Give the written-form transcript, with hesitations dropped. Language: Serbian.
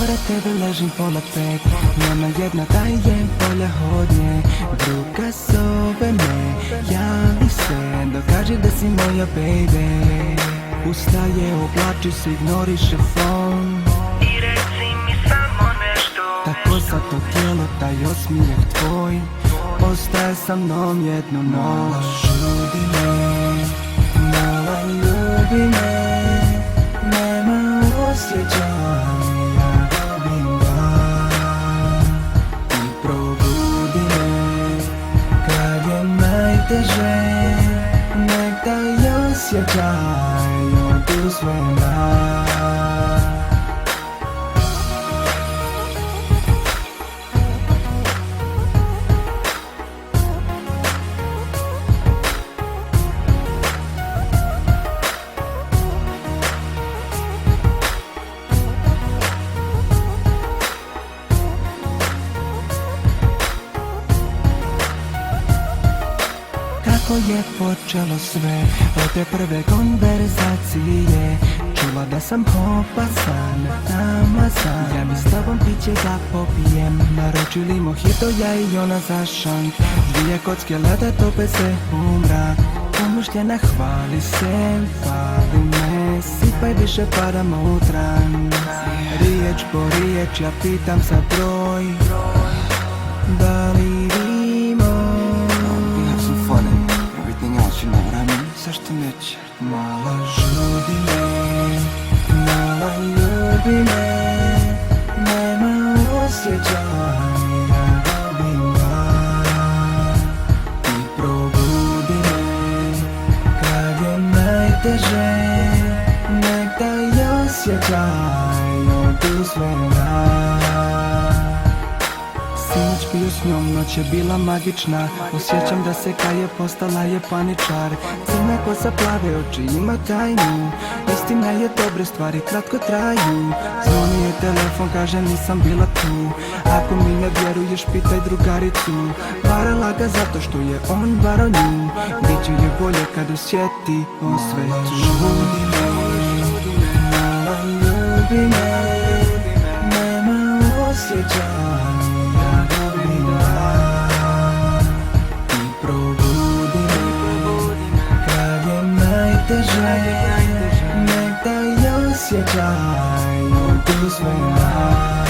Pored tebe ležim pola pet, nema jedna da je bolja od nje. Druga zove me, javi se, dokaži da si moja baby. Ustaje, oblači se, ignoriše phone I reci mi samo nešto. Tako za to tijelo, taj osmijeh tvoj ostaje sa mnom jednu noć. Žudi me, mala ljubi me, nema osjećaja, ljubim ga. I probudi me, kad je najteže, nek taj osjećaj oduzme. Kako je počelo sve, od te prve konverzacije. Čula da sam opasan, namazan. Ja bi s tobom piće da popijem, naručili mojito, ja i ona za šank. Dvije kocke leda tope se u mrak, pomuštljena hvali se, fali me, sipaj više padamo u trans. Riječ po riječ ja pitam za broj, da li zašto neće? Mala žudi me, mala ljubi me, nema osjećaja, ljubim ga. I probudi me, kad je najteže, nek taj osjećaj oduzme. Sinoć bio s njom, noć je bila magična. Osjećam da se kaje, postala je paničar. Crna kosa, plave oči, ima tajnu. Istina je, dobre stvari kratko traju. Zvoni je telefon, kaže nisam bila tu. Ako mi ne vjeruješ, pitaj drugaricu. Varala ga zato što je on varo nju. Biće je bolje kad osjeti o svetu. Žudi me, mala ljubi me, nema osjećaja, nek taj osjećaj oduzme.